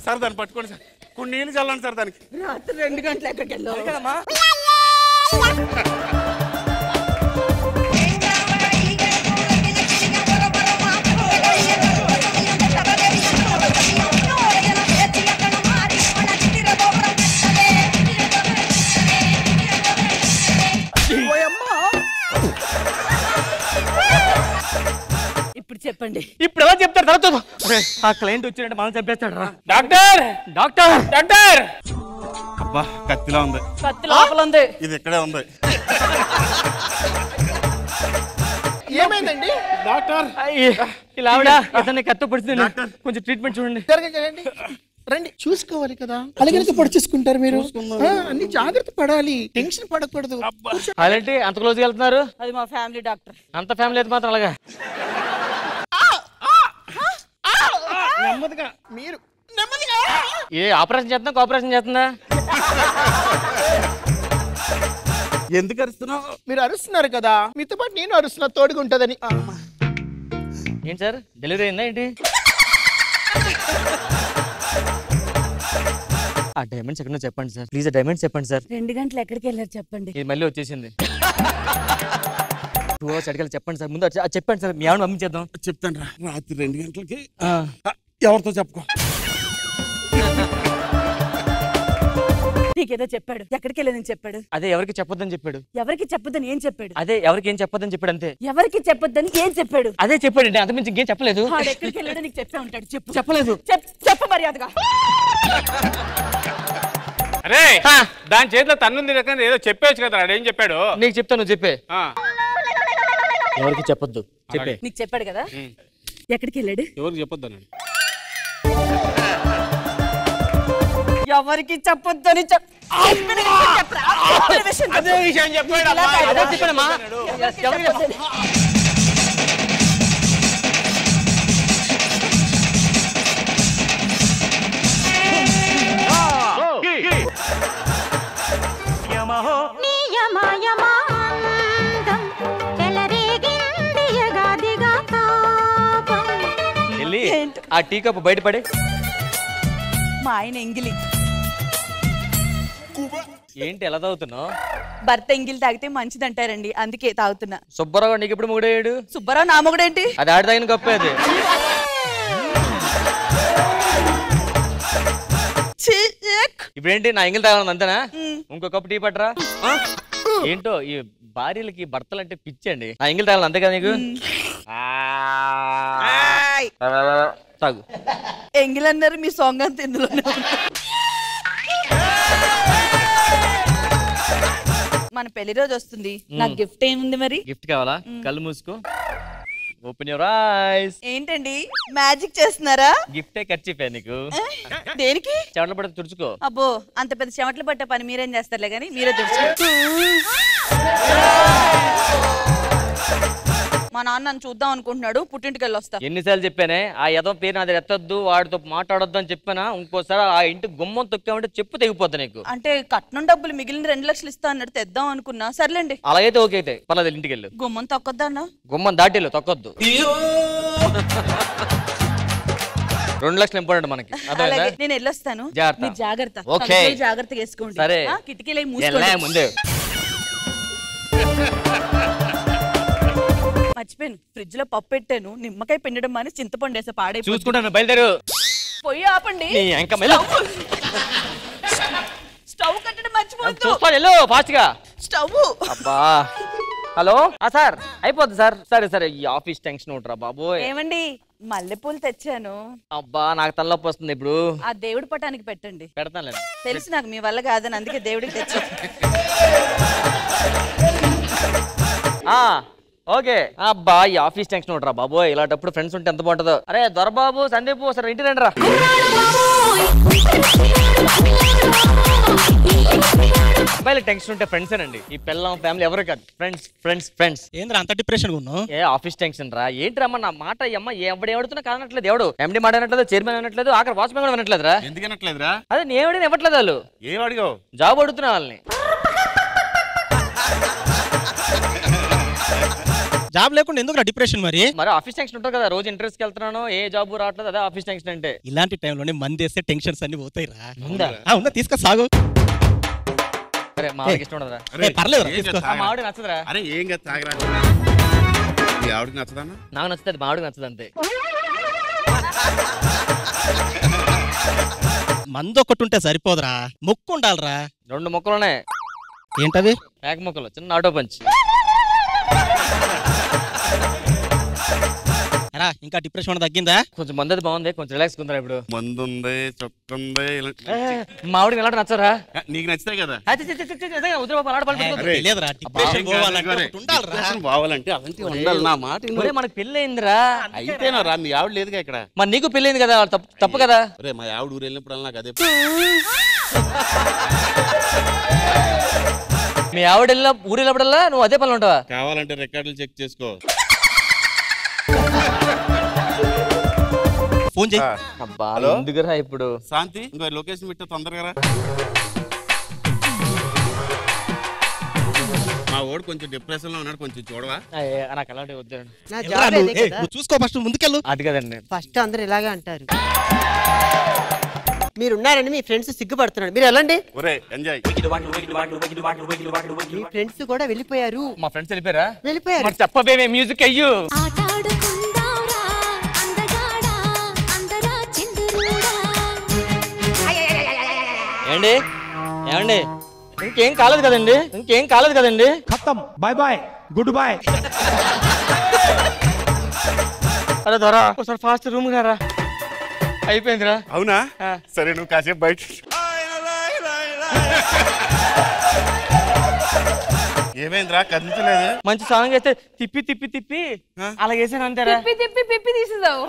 E: సార్ దాన్ని పట్టుకోండి సార్, కొన్ని నీళ్ళు చల్లండి సార్ దానికి.
A: రాత్రి 2 గంటలు ఎక్కడికి వెళ్ళావు కదమ్మా? ఇప్పుడు చెప్పండి.
C: ఇప్పుడు ఎలా చెప్తారు? తర్వాత ఆ క్లయింట్ వచ్చినట్టు మనం చంపేస్తాడు రా. Doctor doctor doctor.
E: అబ్బా కత్తిలా ఉంది.
A: కత్తి లోపల ఉంది.
E: ఇది ఇక్కడే ఉంది.
M: ఏమైందండి
E: డాక్టర్?
C: ఇలా ఆవిడ అతన్ని కత్తి పడుతుంది, కొంచెం ట్రీట్మెంట్ చూడండి.
M: రండి, చూసుకోవాలి కదా, అలాగే పొడిచేసుకుంటారు మీరు. అన్ని జాగ్రత్త పడాలి, టెన్షన్ పడకూడదు.
C: అలాంటి అంత క్లోజ్ గా వెళ్తున్నారు?
A: అది మా ఫ్యామిలీ డాక్టర్.
C: అంత ఫ్యామిలీ అయితే మాత్రం అలాగా
M: నెమ్మదిగా మీరు నెమ్మదిగా.
C: ఏ ఆపరేషన్ చేస్తున్నా, కోఆపరేషన్ చేస్తుందా?
E: ఎందుకు అరుస్తున్నావు?
M: మీరు అరుస్తున్నారు కదా, మీతో పాటు నేను అరుస్తున్నా, తోడుగా ఉంటుందని.
C: ఏంటి సార్, డెలివరీ అయిందా ఏంటి? ఆ డైమండ్స్ ఎక్కడో చెప్పండి సార్, ప్లీజ్. ఆ డైమండ్స్ చెప్పండి సార్.
A: 2 గంటలు ఎక్కడికి వెళ్ళారు చెప్పండి.
C: ఇది మళ్ళీ వచ్చేసింది. 2 hours అడిగాలి, చెప్పండి సార్. ముందు చెప్పండి సార్, మీ ఆవిడ పంపించేద్దాం.
E: చెప్తాను రా. రాత్రి 2 గంటలకి ఎవరితో చెప్పుకో.
A: నీకేదో చెప్పాడు, ఎక్కడికి వెళ్ళానని చెప్పాడు.
C: అదే ఎవరికి చెప్పొద్దని చెప్పాడు.
A: ఎవరికి చెప్పొద్దని ఏం చెప్పాడు?
C: అదే ఎవరికి ఏం చెప్పొద్దని చెప్పాడు. అంతే.
A: ఎవరికి చెప్పొద్దని ఏం చెప్పాడు?
C: అదే చెప్పాడు అండి, అంతమించి ఇంకేం చెప్పలేదు.
A: ఎక్కడికి వెళ్ళాడో నీకు చెప్పే ఉంటాడు. చెప్పు.
C: చెప్పలేదు.
A: చెప్పు మర్యాదగా.
G: అరే దాని చేతిలో తన్నుంది రకం ఏదో చెప్పేచ్చు కదా, అడేం చెప్పాడు?
C: నీకు చెప్తాను, నువ్వు చెప్పే. ఎవరికి చెప్పొద్దు చెప్పే.
A: నీకు చెప్పాడు కదా, ఎక్కడికి వెళ్ళాడు?
G: ఎవరికి చెప్పొద్దు.
A: ఎవరికి చెప్పొద్దని
G: అదే విషయం చెప్పాడు.
C: వెళ్ళి ఆ టీ కప్ బయటపడి.
A: మా ఆయన ఎంగిలి.
C: ఏంటి ఎలా తాగుతున్నావు?
A: భర్త ఎంగిలి తాగితే మంచిది అంటారండి, అందుకే తాగుతున్నా.
C: సుబ్బారావు నీకు ఇప్పుడు మొగుడేడు?
A: సుబ్బారావు నా మొగుడేంటి?
C: అది ఆడి తాగిన కప్పే అది. ఇప్పుడేంటి నా ఎంగిలి తాగను అంతేనా? ఇంకో కప్పు టీ పట్టరా. ఏంటో ఈ భార్యలకి భర్తలు అంటే పిచ్చండి. నా ఎంగిలి తాగాలి అంతే కదా నీకు? తాగు.
A: ఎంగిల్ అన్నారు, మీ సాంగ్ అంతా ఇందులోనే. మన పెళ్లి రోజు వస్తుంది, నాకు గిఫ్ట్ ఏముంది మరి?
C: గిఫ్ట్ కావాలా? కళ్ళు మూసుకో, ఓపెన్ యువర్ ఐస్.
A: ఏంటండి మ్యాజిక్ చేస్తున్నారా?
C: గిఫ్టే ఖర్చిపోయా నీకు.
A: దేనికి?
C: చెమటలు పడితే తుడుచుకో.
A: అబ్బో అంత పెద్ద చెమటలు పట్టే పని మీరేం చేస్తారులే కానీ, మీరే తుడుచుకో. మా నాన్న నన్ను చూద్దాం అనుకుంటున్నాడు, పుట్టింటికి వెళ్ళి వస్తా.
C: ఎన్నిసార్లు చెప్పానే ఆ యదవ పేరు నాది ఎత్తొద్దు, వాడితో మాట్లాడొద్దు అని చెప్పానా? ఇంకోసారి ఆ ఇంటి గుమ్మం తొక్కామంటే చెప్పు తెగిపోద్ది నీకు.
A: అంటే కట్నం డబ్బులు మిగిలిన 2 లక్షలు ఇస్తా అన్నట్టు తెద్దాం అనుకున్నా. సర్లేండి,
C: అలాగైతే ఓకే అయితే పర్లేదు, ఇంటికి వెళ్ళు.
A: గుమ్మం తొక్కొద్దా అన్న?
C: గుమ్మం దాటిల్లు, తొక్కొద్దు. 2 లక్షలు ఇంపార్టెంట్ మనకి.
A: అలాగే నేను వెళ్ళొస్తాను, మీరు జాగ్రత్త.
C: ఓకే,
A: జాగ్రత్తగా వేసుకోండి.
C: సరే.
A: కిటికీలు
C: ముందే
A: మర్చిపోయాను, ఫ్రిడ్జ్ లో పప్పు పెట్టాను, నిమ్మకాయ పిండడం అని చింతపండు వేసా, పాడైపోయింది.
C: చూసుకుంటాను, బయలుదేరు.
A: పొయ్యి ఆపండి. స్టవ్ కట్టడం మర్చిపోద్దు.
C: చూస్తాను ఫాస్ట్ గా.
A: స్టవ్.
C: అబ్బా, హలో సార్, అయిపోద్ది సార్. సరే సరే, ఈ ఆఫీస్ టెన్షన్ ఉంటారా బాబోయ్.
A: ఏమండి, మల్లెపూలు తెచ్చాను.
C: అబ్బా, నాకు తలనొప్పి వస్తుంది ఇప్పుడు.
A: ఆ దేవుడి పటానికి పెట్టండి.
C: పెడతాను.
A: తెలుసు నాకు మీ వల్ల కాదని, అందుకే దేవుడికి తెచ్చాను.
C: ఓకే. అబ్బా, ఈ ఆఫీస్ టెన్షన్ ఉంటారా బాబోయ్. ఇలాంటప్పుడు ఫ్రెండ్స్ ఉంటే ఎంత బాగుంటుందో. అరే దొరబాబు, సందీప్, సరే ఇంటి రండి రా. అబ్బాయిల టెన్షన్ ఉంటే ఫ్రెండ్స్ అండి. ఈ పిల్లం ఫ్యామిలీ ఎవరు కాదు, ఫ్రెండ్స్ ఫ్రెండ్స్ ఫ్రెండ్స్.
F: ఏంద్రా అంత డిప్రెషన్ ఉన్నావు?
C: ఏ ఆఫీస్ టెన్షన్ రా. ఏంట్రమ్మా నా మాట అమ్మ ఎవడేడుతున్నా కానట్లేదు. ఎవడు ఎండి మాట అనట్లేదు, చైర్మన్ అనట్లేదు, ఆఖరి వాచ్మెన్ కూడా అనట్లేదురా.
E: ఎందుకు అనట్లేదురా?
C: అదే నేవడని ఇవ్వట్లేదు వాళ్ళు.
E: ఏం అడిగావు?
C: జాబ్ అడుగుతున్నా వాళ్ళని.
F: జాబ్ లేకుండా ఎందుకు డిప్రెషన్? మరి
C: ఆఫీస్ టెన్షన్ ఉంటుంది కదా, రోజు ఇంటర్వ్యూస్కి వెళ్తున్నాను, ఏ జాబ్ రావట్లేదు, అదే ఆఫీస్ టెన్షన్ అంటే.
F: ఇలాంటి టైంలోనే మంది వేస్తే టెన్షన్స్ అన్ని పోతాయి రా. ఉందా తీసుకో సాగు.
C: అరే మా ఆవిడకి ఇష్టం ఉండదురా.
F: పర్లేదు,
C: మా ఆవిడకి నచ్చదురా.
E: అరే ఏం కదా తాగరా, మీ ఆవిడకి నచ్చదన్నా?
C: నాకు నచ్చుతుంది, మా ఆవిడకి నచ్చదు అంతే.
F: మందు ఒకటి ఉంటే సరిపోదురా, మొక్కు ఉండాలరా.
C: 2 మొక్కలున్నాయి.
F: ఏంటవి?
C: మేక మొక్కలు, చిన్న ఆటో పంచ్.
F: ఇంకా డిప్రెషన్ తగ్గిందా?
C: కొంచెం మంది బాగుంది, కొంచెం రిలాక్స్ ఉందా ఇప్పుడు.
E: మందు ఉంది, చొక్కుంది.
C: మా ఆవిడకి ఎలాంటి నచ్చరా?
E: నీకు నచ్చితే కదా. బావాలంటే అలాంటివి ఉండాలి. నా మాట
C: మనకి పెళ్లి అయిందిరా.
E: అయితేనా రా, మీ ఆవిడ లేదుగా ఇక్కడ.
C: మరి నీకు పెళ్లి అయింది కదా, తప్పు కదా.
E: అరే మా ఆవిడ ఊరు వెళ్ళినప్పుడు నాకు అదే.
C: మీ ఆవిడ ఊరు వెళ్ళినప్పుడల్లా నువ్వు అదే పనులు ఉంటావా?
E: కావాలంటే రికార్డులు చెక్ చేసుకో.
F: ఫోన్ చేయి.
C: అబ్బా, ఎందుకురా ఇప్పుడు?
E: శాంతి, ఇంకో లొకేషన్ పెట్టే తొందరగా. మా ఓడు కొంచెం డిప్రెషన్ లో ఉన్నాడు, కొంచెం చూడవా?
C: నాకు అలాంటి వద్దు.
F: చూసుకో ఫస్ట్, ముందుకెళ్ళు.
C: అది కదండి,
I: ఫస్ట్ అందరు ఇలాగే అంటారు. మీరు ఉన్నారని మీ ఫ్రెండ్స్ సిగ్గుపడుతున్నాడు, మీరు వెళ్ళండి. మీ ఫ్రెండ్స్ కూడా వెళ్ళిపోయారు.
C: మా ఫ్రెండ్స్ వెళ్ళిపోయారా?
I: వెళ్ళిపోయారు.
C: చెప్పబే మ్యూజిక్ అయ్యు. ఏమండి ఏమండి, ఇంకేం కాలేదు కదండి, ఇంకేం కాలేదు కదండి.
N: ఖతం, బాయ్ బాయ్, గుడ్ బాయ్.
C: అరే దొరా, ఒకసారి ఫాస్ట్ రూమ్ రా. అయిపోయిందిరా.
E: అవునా? సరే నువ్వు కాసేపు బయట. ఏమైందిరా, కదిలించలేదు?
C: మంచి సాంగ్ అయితే తిప్పి తిప్పి తిప్పి అలాగేసాను అంటారా?
A: తిప్పి తిప్పి పిప్పి తీసేసావు.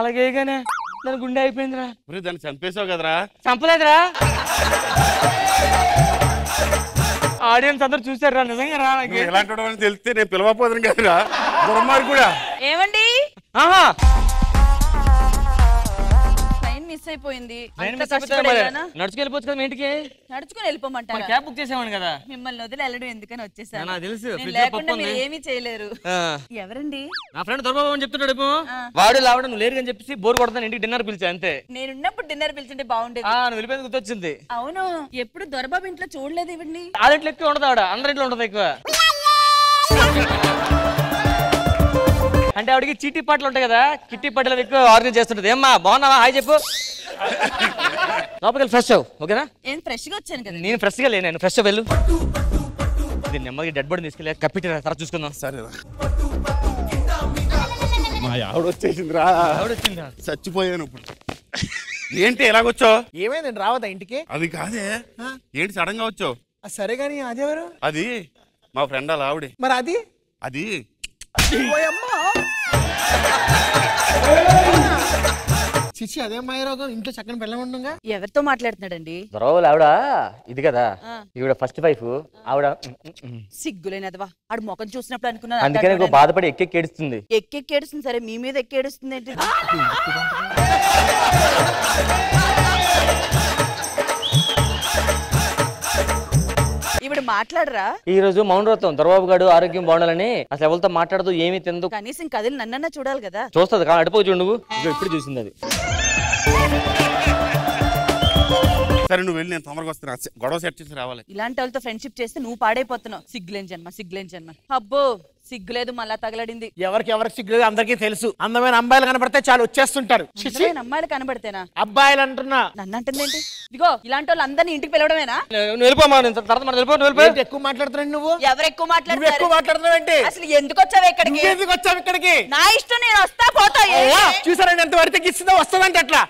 C: అలాగేగానే దాని గుండె అయిపోయిందిరా.
E: దాన్ని చంపేసావు కదరా?
C: చంపలేదురా. ఆడియన్స్ అందరు చూసారా? నిజంగా రా.
E: ఎలాంటి తెలిస్తే నేను పిలవపోదును కదరా, దుర్మార్గుడా.
A: ఏమండి,
C: ఆహా
A: మిస్ అయిపోయింది.
C: నడుచుకెళ్ళిపోవచ్చు కదా ఇంటికి.
A: నడుచుకుని వెళ్ళిపోమంటారా?
C: క్యాబ్ బుక్ చేసామని కదా.
A: మిమ్మల్ని వదిలి వెళ్ళడం ఎందుకని వచ్చేసాను.
C: నాకు తెలుసు,
A: లేకుండా మీరు ఏమీ చేయలేరు. ఎవరండి?
C: నా ఫ్రెండ్ దొరబాబు అని చెప్తున్నాడు. వాడు లావడం నువ్వు లేరు అని చెప్పేసి బోర్ కొడతాను, ఇంటికి డిన్నర్ పిలిచా అంతే.
A: నేనున్నప్పుడు డిన్నర్ పిలిచింటే బాగుండేది.
C: నువ్వు వెళ్ళిపోయింది గుర్తొచ్చింది.
A: అవును, ఎప్పుడు దొరబాబు ఇంట్లో చూడలేదు ఇవన్నీ.
C: వాళ్ళ ఇంట్లో ఎక్కువ ఉండదు, ఆవిడ అందరి ఇంట్లో ఉండదు ఎక్కువ. అంటే ఆవిడకి చీటీ పాటలు ఉంటాయి కదా, కిట్టి పాటలు ఎక్కువ ఆర్గనైజ్ చేస్తుంటది. ఏమ్మా బాగున్నావా, హాయ్ చెప్పు. లోపలికి ఫ్రెష్ అవ్వు, ఓకేనా?
A: నేను ఫ్రెష్ గా వచ్చాను కదా.
C: నేను ఫ్రెష్ గా లేను, ఫ్రెష్ వెళ్ళు. ఇది నెమ్మదిగా డెడ్ బాడీ తీసుకెళ్ళి కప్పిటి తర్వాత చూసుకుందాం.
E: సరే మా ఆవిడ వచ్చేసిందిరా.
C: ఆవిడ వచ్చిందా?
E: చచ్చిపోయాను ఇప్పుడు. ఏంటి ఎలాగొచ్చావు?
M: ఏమైందండి, రావద్దా ఇంటికి?
E: అది కాదే, ఏంటి సడన్ గా వచ్చావు?
M: సరే గానీ అదెవరు?
E: అది మా ఫ్రెండ్ అలా ఆవిడే.
M: మరి అది చిచి అదే మాయరోగం ఇంట్లో చక్కని బెల్లం ఉండగా.
A: ఎవరితో మాట్లాడుతున్నాడండి?
C: దొరవలు ఆవిడ ఇది కదా, ఈవిడ ఫస్ట్ వైఫ్ ఆవిడ.
A: సిగ్గులేనదవా, ఆడు ముఖం చూసినప్పుడు అనుకున్నాను.
C: అందుకని బాధపడి ఎక్కేడుస్తుంది.
A: ఎక్కేడుస్తుంది సరే, మీ మీద ఎక్కేడుస్తుంది ఏంటి? ఇప్పుడు మాట్లాడరా?
C: ఈ రోజు మౌనవ్రతం. దొరబాబు గారు ఆరోగ్యం బాగుండాలని అసలు ఎవరితో మాట్లాడదు, ఏమీ తిందు.
A: కనీసం కదిలి నన్నన్నా చూడాలి కదా.
C: చూస్తుంది కా అడిపో చూడు నువ్వు. ఇప్పుడు చూసింది అది.
E: సరే నువ్వు వెళ్ళి, నేను తొందరగా వస్తున్నా, గొడవ సెట్ చేసి రావాలి.
A: ఇలాంటి వాళ్ళతో ఫ్రెండ్షిప్ చేస్తే నువ్వు పాడైపోతున్నావు. సిగ్గులేని జన్మ, సిగ్గులేని జన్మ. అబ్బో సిగ్గులేదు, మళ్ళా తగలడింది.
M: ఎవరికి సిగ్గులేదు అందరికీ తెలుసు. అందమైన అమ్మాయిలు కనబడితే చాలు వచ్చేస్తుంటారు.
A: అమ్మాయిలు కనబడితేనా?
M: అబ్బాయిలు అంటున్నా.
A: నన్ను అంటుందేంటి? ఇదిగో ఇలాంటి వాళ్ళు అందరినీ ఇంటికి పిలవడమేనా?
M: ఎక్కువ మాట్లాడుతున్నావు నువ్వు.
A: ఎవరు ఎక్కువ మాట్లాడుతున్నారు?
M: ఎక్కువ మాట్లాడుతున్నావు.
A: అసలు ఎందుకు వచ్చావు ఇక్కడికి?
M: ఎందుకు వచ్చావు ఇక్కడికి?
A: నా ఇష్టం, నేను వస్తా పోతా.
M: చూసారండి ఎంత వరకు ఇస్తుందో, వస్తుందంటే అట్లా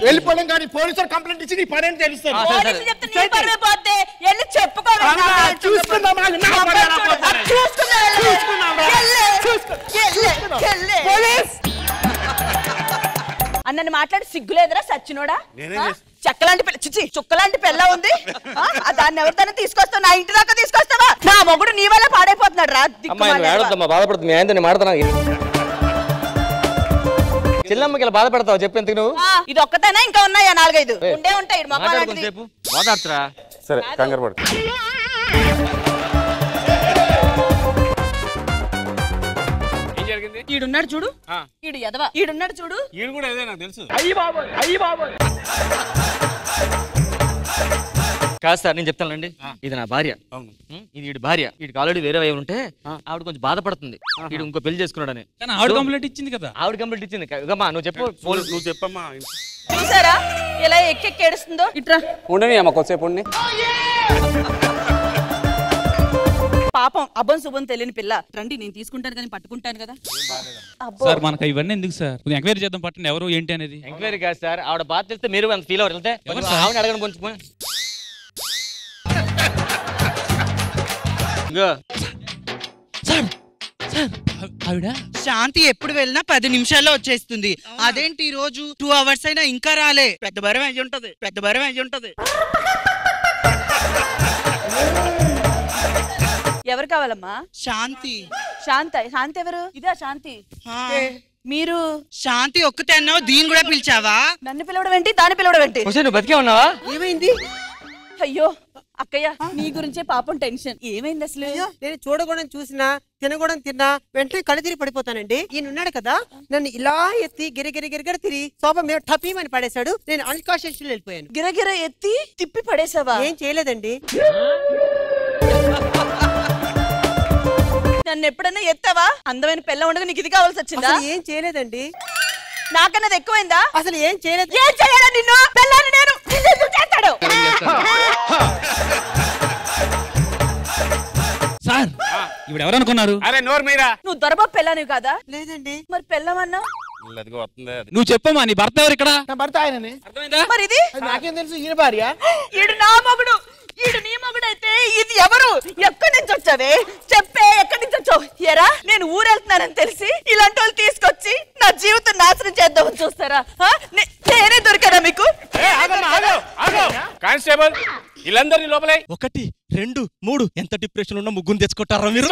M: వెళ్ళిపోలేం. కానీ పోలీసులు కంప్లైంట్ ఇచ్చి నీ పని తెలుస్తారు.
A: అన్నని మాట్లాడి సిగ్గులేదురా సచ్చినోడా? చెక్కలాంటి పిల్ల, చిచ్చి చుక్కలాంటి పిల్ల ఉంది. దాన్ని ఎవరితోనే తీసుకొస్తావు? నా ఇంటి దాకా తీసుకొస్తావా? నా మొగుడు నీ వల్ల పాడైపోతున్నాడు రా.
C: బాధపడుతుంది మాడుతున్నా. చెల్లమ్మకి ఇలా బాధపడతావు చెప్పేందుకు నువ్వు?
A: ఇది ఒక్కటేనా ఇంకా ఉన్నాయా? 4-5 ఉండే ఉంటాయి.
E: సరే కంగారు పడు.
A: ఈడున్నాడు చూడు, ఈడు ఎదవా. ఈడున్నాడు చూడు,
E: ఈడు కూడా ఏదే నాకు తెలుసు.
C: కాదు సార్, నేను చెప్తానండి. ఇది నా భార్య, ఇది వీడి భార్య. వీడికి ఆల్రెడీ వేరే వైపు ఉంటే ఆవిడ కొంచెం బాధపడుతుంది. వీడు ఇంకో పెళ్లి చేసుకున్నాడని.
F: ఆవిడ కంప్లైంట్ ఇచ్చింది కదా.
C: ఆవిడ కంప్లైంట్ ఇచ్చింది. నువ్వు చెప్పు.
E: నువ్వు చెప్పమ్మా.
A: చూసారా ఎలా ఎక్కేడుస్తుందో? ఇట్రా
O: ఉండని అమ్మ కొద్దిసేపు ఉండి.
A: పాపం అబ్బం శుభం తెలియని పిల్ల. రండి నేను తీసుకుంటాను కానీ పట్టుకుంటాను కదా.
F: సార్ మనకు ఇవన్నీ ఎందుకు సార్? ఎంక్వైరీ చేద్దాం పట్టండి ఎవరు ఏంటి అనేది.
C: ఎంక్వైరీ కాదు సార్, ఆవిడ బాధ తెలిస్తే మీరు అంత ఫీల్ అవ్వరు. వెళ్తే ఆవిడ అడగను కొంచెం.
I: ఆవిడ శాంతి ఎప్పుడు వెళ్ళినా 10 నిమిషాల్లో వచ్చేస్తుంది. అదేంటి ఈ రోజు 2 hours అయినా ఇంకా రాలే? పెద్ద బరం అయి ఉంటది.
A: ఎవరు కావాలమ్మా?
I: శాంతి.
A: శాంతి ఎవరు? ఇదా శాంతి? మీరు
I: శాంతి ఒక్కతే అన్నావు, దీన్ని కూడా పిలిచావా?
A: నన్ను పిలవడం ఏంటి, దాన్ని పిలవడం ఏంటి?
C: నువ్వు బతికే ఉన్నావా?
I: ఏమైంది?
A: అయ్యో అక్కయ్య, నీ గురించే పాపం టెన్షన్. ఏమైంది అసలు?
P: నేను చూడకూడదు చూసినా, తినకూడదు తిన్నా వెంటనే కళ్ళు తిరిగి పడిపోతానండి. ఈయన ఉన్నాడు కదా, నన్ను ఇలా ఎత్తి గిరగిర తిరిగి సోఫా మీద టపీమని పడేశాడు. నేను అన్కాన్షియస్ లో వెళ్ళిపోయాను.
A: గిరగిర ఎత్తి తిప్పి పడేసావా?
P: ఏం చేయలేదండి.
A: నన్ను ఎప్పుడన్నా ఎత్తావా? అందమైన పిల్ల ఉండగా నీకు ఇది కావాల్సి వచ్చిందా?
P: ఏం చేయలేదండి.
A: నాకన్నది ఎక్కువైందా?
P: అసలు ఏం చేయలేదు.
A: ఏం చేయాలా నిన్ను? పిల్లని నేను చేస్తాడు.
F: సార్ ఇప్పుడు ఎవరు అనుకున్నారు?
E: అరే నోరు మీరా.
A: నువ్వు దొరబాబు పెళ్ళానివి కదా?
P: లేదండి.
A: మరి పెళ్ళమన్నా?
F: నువ్వు చెప్పమ్మా, నీ భర్త ఎవరు ఇక్కడ?
M: నా భర్త ఆయననే.
A: మరి ఇది
M: నాకేం తెలుసు? ఈయన భార్య.
A: ఈడు నా మొగుడు, ఈడు నీ మొగుడు అయితే ఇది ఎవరు? ఎక్కడి నుంచి వచ్చావే? చెప్పే, ఎక్కడి నుంచి వచ్చావు? ఎరా నేను ఊరెళ్తున్నానని తెలిసి ఇలాంటి వాళ్ళు తీసుకొచ్చి నా జీవితం నాశనం చేద్దామని చూస్తారా? నేనే దొరికారా మీకు?
E: కానిస్టేబుల్ వీళ్ళందరినీ లోపలే.
F: 1 2 3 ఎంత డిప్రెషన్ ఉన్నా ముగ్గురు తెచ్చుకుంటారా మీరు?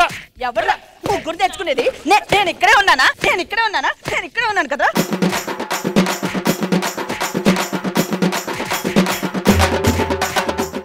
A: ఎవరు ముగ్గురు తెచ్చుకునేది? నేను ఇక్కడే ఉన్నానా? నేను ఇక్కడే ఉన్నాను కదా.